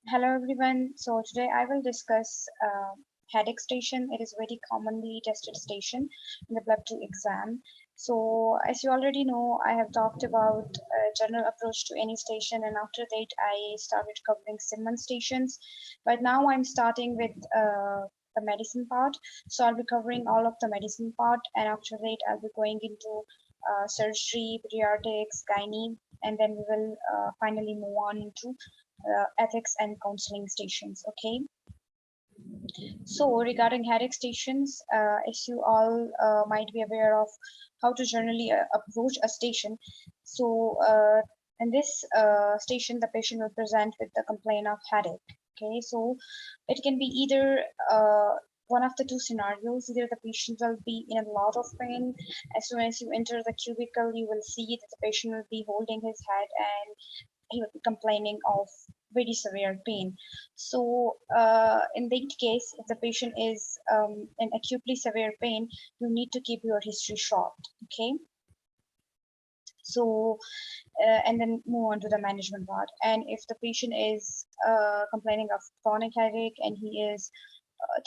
Hello everyone. So today I will discuss headache station. It is very commonly tested station in the blood 2 exam. So as you already know, I have talked about general approach to any station, and after that I started covering Simmons stations. But now I'm starting with the medicine part. So I'll be covering all of the medicine part, and after that I'll be going into surgery, pediatrics, gynae, and then we will finally move on into ethics and counseling stations. Okay, so regarding headache stations, as you all might be aware of how to generally approach a station. So in this station, the patient will present with the complaint of headache. Okay, so it can be either one of the two scenarios. Either the patient will be in a lot of pain. As soon as you enter the cubicle, you will see that the patient will be holding his head and he would be complaining of very severe pain. So, in that case, if the patient is in acutely severe pain, you need to keep your history short. Okay. So, and then move on to the management part. And if the patient is complaining of chronic headache and he is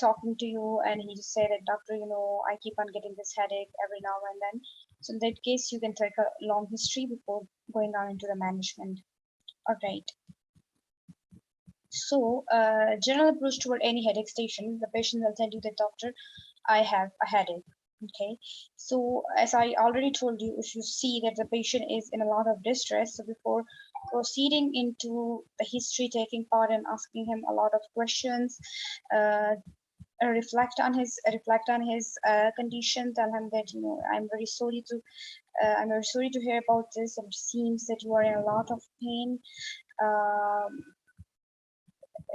talking to you and he just said that, doctor, I keep on getting this headache every now and then. So in that case, you can take a long history before going on into the management. All right. So, general approach toward any headache station, the patient will tell you that, doctor, I have a headache. Okay. So, as I already told you, if you see that the patient is in a lot of distress, so before proceeding into the history taking part and asking him a lot of questions, uh, reflect on his condition, tell him that I'm very sorry to hear about this. It seems that you are in a lot of pain. Um,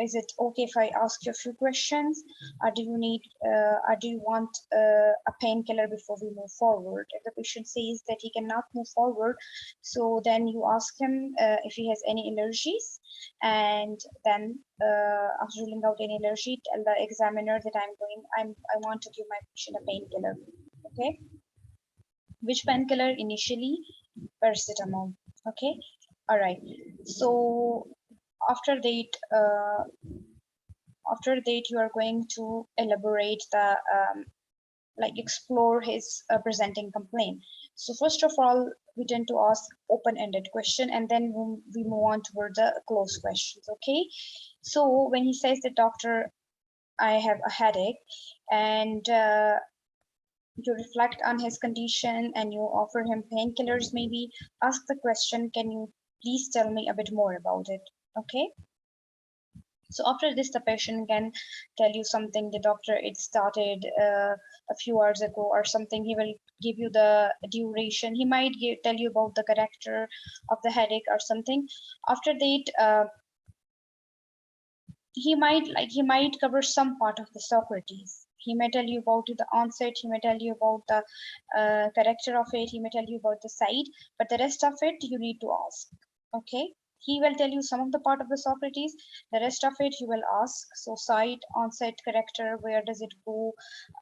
is it okay if I ask you a few questions? Or do you want a painkiller before we move forward? If the patient says that he cannot move forward, so then you ask him if he has any allergies, and then after ruling out any allergy, tell the examiner that I want to give my patient a painkiller. Okay, which painkiller initially? Paracetamol. Okay, all right. So after that, you are going to elaborate the like explore his presenting complaint. So first of all, we tend to ask open-ended question, and then we move on toward the closed questions. Okay, so when he says the doctor, I have a headache, and you reflect on his condition and you offer him painkillers, maybe ask the question, can you please tell me a bit more about it? Okay, so after this, the patient can tell you something. The doctor, it started a few hours ago or something. He will give you the duration. He might tell you about the character of the headache or something. After that, he might cover some part of the Socrates. He may tell you about the onset. He may tell you about the character of it. He may tell you about the site, but the rest of it you need to ask. Okay, he will tell you some of the part of the Socrates. The rest of it you will ask. So site, onset, character, where does it go,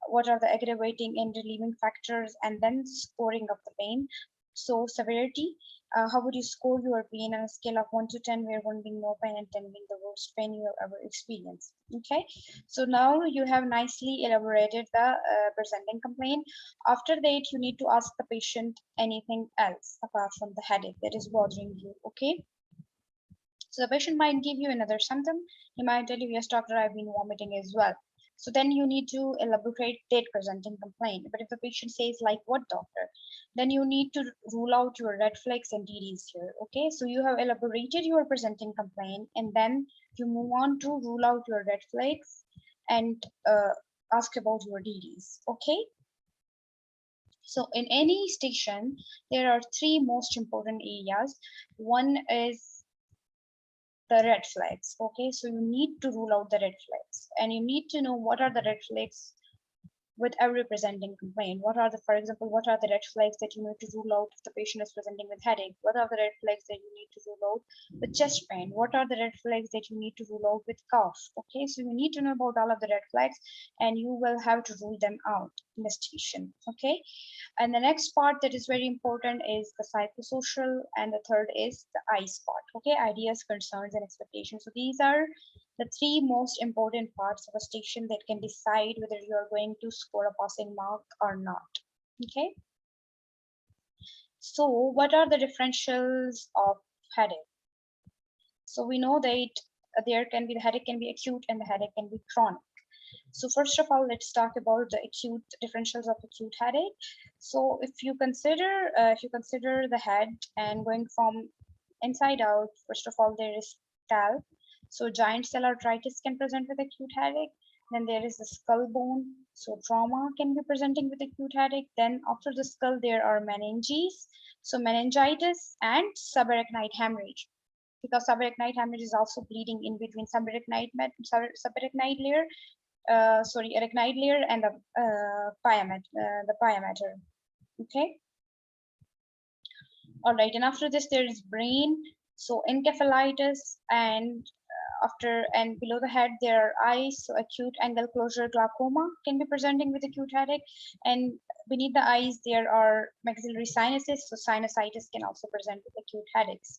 what are the aggravating and relieving factors, and then scoring of the pain. So severity, how would you score your pain on a scale of 1 to 10, where 1 being no pain and 10 being the worst pain you have ever experienced? Okay, so now you have nicely elaborated the presenting complaint. After that, you need to ask the patient anything else apart from the headache that is bothering you. Okay, so the patient might give you another symptom. He might tell you, yes, doctor, I've been vomiting as well. So then you need to elaborate that presenting complaint. But if the patient says, like, what, doctor? Then you need to rule out your red flags and DDs here. Okay, so you have elaborated your presenting complaint, and then you move on to rule out your red flags and ask about your DDs. Okay, so in any station, there are three most important areas. One is the red flags. Okay, so you need to rule out the red flags, and you need to know what are the red flags with every presenting complaint. What are the, for example, what are the red flags that you need to rule out if the patient is presenting with headache? What are the red flags that you need to rule out with chest pain? What are the red flags that you need to rule out with cough? Okay, so you need to know about all of the red flags and you will have to rule them out in the station. Okay, and the next part that is very important is the psychosocial, and the third is the ICE part. Okay, ideas, concerns, and expectations. So these are the three most important parts of a station that can decide whether you are going to score a passing mark or not. Okay, so what are the differentials of headache? So we know that there can be, the headache can be acute and the headache can be chronic. So first of all, let's talk about the acute differentials of acute headache. So if you consider the head and going from inside out, first of all, there is scalp. So giant cell arteritis can present with acute headache. Then there is the skull bone. So trauma can be presenting with acute headache. Then after the skull, there are meninges. So meningitis and subarachnoid hemorrhage, because subarachnoid hemorrhage is also bleeding in between subarachnoid layer, arachnoid layer and the pyometer. Okay. All right. And after this, there is brain. So encephalitis, and after and below the head, there are eyes. So acute angle closure glaucoma can be presenting with acute headache. And beneath the eyes, there are maxillary sinuses. So sinusitis can also present with acute headaches.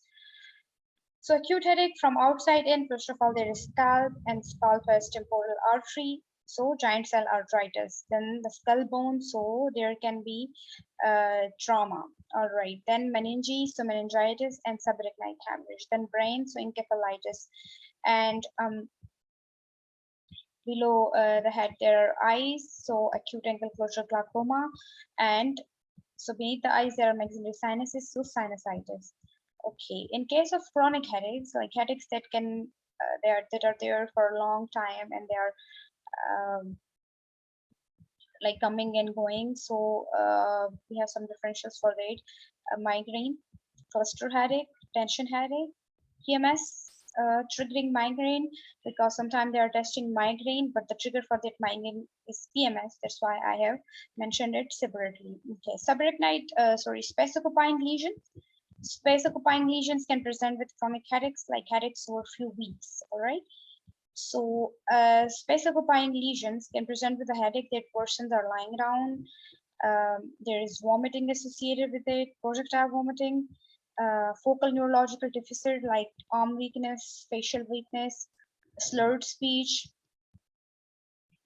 So acute headache from outside in, first of all, there is scalp, and scalp has temporal artery. So giant cell arteritis. Then the skull bone, so there can be trauma. All right. Then meninges, so meningitis and subarachnoid hemorrhage. Then brain, so encephalitis. And below the head, there are eyes, so acute angle closure glaucoma. And so beneath the eyes, there are maxillary sinuses, so sinusitis. Okay, in case of chronic headaches, like headaches that can that are there for a long time and they are like coming and going. So we have some differentials for that: migraine, cluster headache, tension headache, PMS. Triggering migraine, because sometimes they are testing migraine, but the trigger for that migraine is PMS. That's why I have mentioned it separately. Okay, subarachnoid, space-occupying lesions. Space-occupying lesions can present with chronic headaches, like headaches over a few weeks. All right. So space-occupying lesions can present with a headache that persons are lying down. There is vomiting associated with it, projectile vomiting, focal neurological deficit like arm weakness, facial weakness, slurred speech.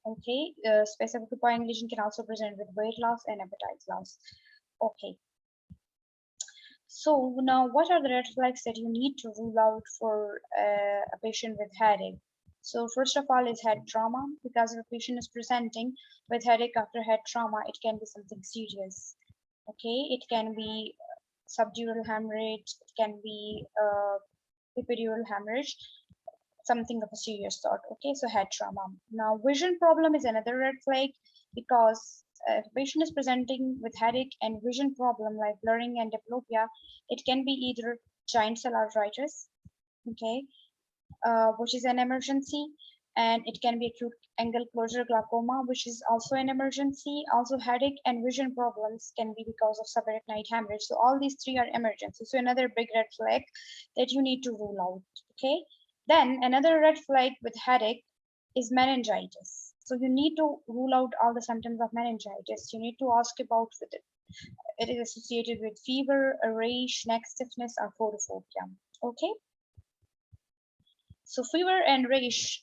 Okay, space-occupying lesion can also present with weight loss and appetite loss. Okay. So now, what are the red flags that you need to rule out for a patient with headache? So first of all is head trauma, because if a patient is presenting with headache after head trauma, it can be something serious. Okay, it can be subdural hemorrhage, it can be epidural hemorrhage, something of a serious sort. Okay, so head trauma. Now, vision problem is another red flag, because if a patient is presenting with headache and vision problem like blurring and diplopia, it can be either giant cell arteritis, okay, which is an emergency, and it can be acute angle closure glaucoma, which is also an emergency. Also, headache and vision problems can be because of subarachnoid hemorrhage. So all these three are emergencies. So another big red flag that you need to rule out. Okay. Then another red flag with headache is meningitis. So you need to rule out all the symptoms of meningitis. You need to ask about whether it is associated with fever, a rash, neck stiffness, or photophobia. Okay. So fever and rash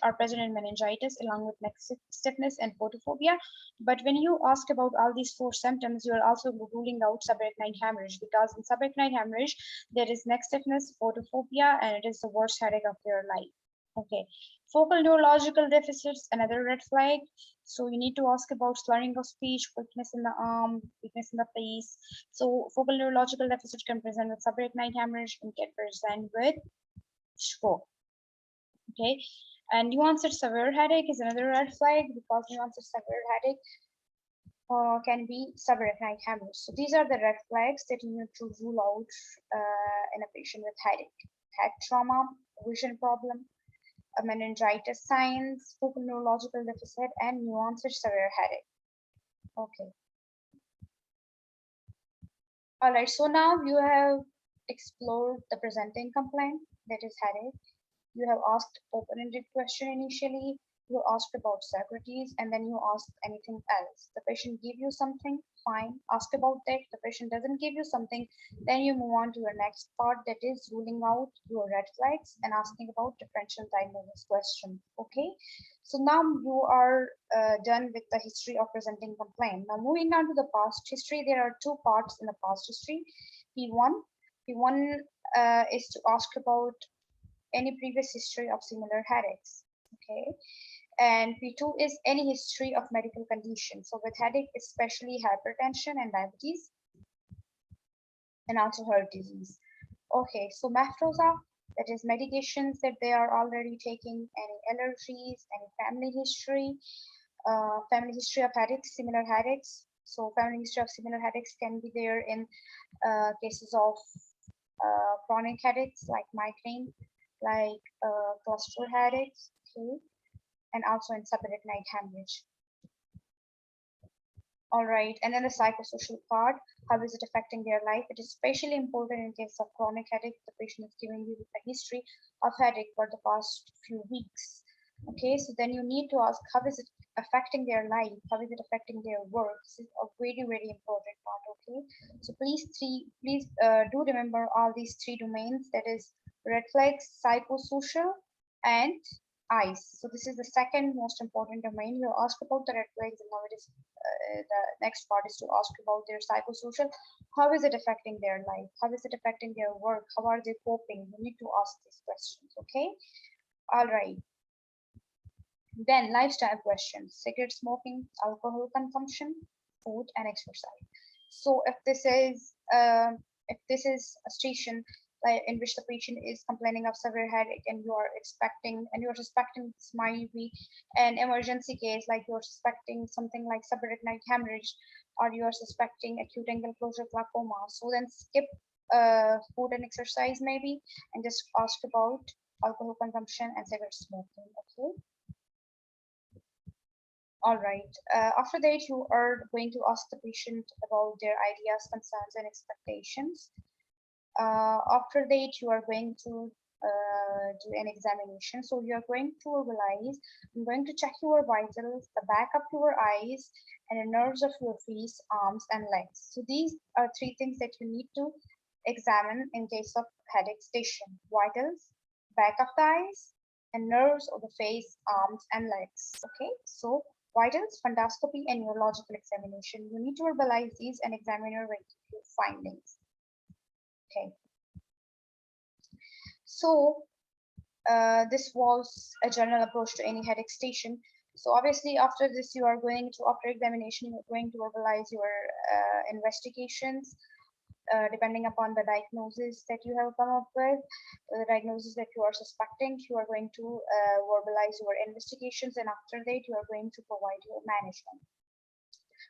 are present in meningitis along with neck stiffness and photophobia. But when you ask about all these four symptoms, you are also ruling out subarachnoid hemorrhage, because in subarachnoid hemorrhage, there is neck stiffness, photophobia, and it is the worst headache of your life. Okay. Focal neurological deficits, another red flag. So you need to ask about slurring of speech, weakness in the arm, weakness in the face. So focal neurological deficit can present with subarachnoid hemorrhage and can present with stroke. Okay, and nuanced severe headache is another red flag, because nuanced severe headache can be subarachnoid hemorrhage. So these are the red flags that you need to rule out in a patient with headache: head trauma, vision problem, a meningitis signs, focal neurological deficit, and nuanced severe headache. Okay. All right. So now you have explored the presenting complaint, that is headache. You have asked open-ended question initially. You asked about Socrates, and then you asked anything else. The patient give you something, fine. Ask about that. The patient doesn't give you something, then you move on to your next part, that is ruling out your red flags and asking about differential diagnosis question. Okay. So now you are done with the history of presenting complaint. Now moving on to the past history, there are two parts in the past history. P1. P1 is to ask about any previous history of similar headaches. Okay. And P2 is any history of medical condition. So with headache, especially hypertension and diabetes, and also heart disease. Okay, so Mafrosa, that is medications that they are already taking, any allergies, any family history of headaches, similar headaches. So family history of similar headaches can be there in cases of chronic headaches like migraine, like cluster headaches, okay, and also in subarachnoid hemorrhage. All right, and then the psychosocial part, how is it affecting their life? It is especially important in case of chronic headache. The patient is giving you a history of headache for the past few weeks. Okay, so then you need to ask, how is it affecting their life? How is it affecting their work? This is a very, very important part. Okay, so please do remember all these three domains. That is red flags, psychosocial, and eyes. So this is the second most important domain. You ask about the red flags, and now it is the next part is to ask about their psychosocial. How is it affecting their life? How is it affecting their work? How are they coping? You need to ask these questions. Okay. All right. Then lifestyle questions: cigarette smoking, alcohol consumption, food, and exercise. So if this is a station in which the patient is complaining of severe headache, and you're suspecting this might be an emergency case, like you're suspecting something like subarachnoid hemorrhage, or you're suspecting acute angle closure glaucoma, so then skip food and exercise maybe, and just ask about alcohol consumption and cigarette smoking. Okay. All right. After that, you are going to ask the patient about their ideas, concerns, and expectations. After that, you are going to do an examination. So you are going to verbalize. I'm going to check your vitals, the back of your eyes, and the nerves of your face, arms, and legs. So these are three things that you need to examine in case of headache station: vitals, back of the eyes, and nerves of the face, arms, and legs. Okay, so vitals, fundoscopy, and neurological examination. You need to verbalize these, and examiner will give you findings. Okay. So this was a general approach to any headache station. So obviously after this, after examination, you're going to verbalize your investigations. Depending upon the diagnosis that you have come up with, the diagnosis that you are suspecting, you are going to verbalize your investigations, and after that, you are going to provide your management.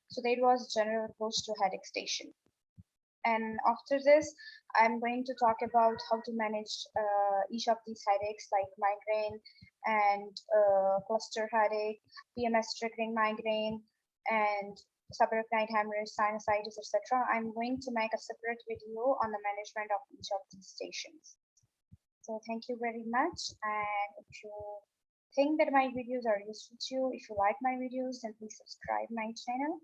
So that was general approach to headache station. And after this, I'm going to talk about how to manage each of these headaches, like migraine and cluster headache, PMS triggering migraine, and subarachnoid hemorrhage, sinusitis, etc. I'm going to make a separate video on the management of each of these stations. So thank you very much. And if you think that my videos are useful to you, if you like my videos, then please subscribe my channel.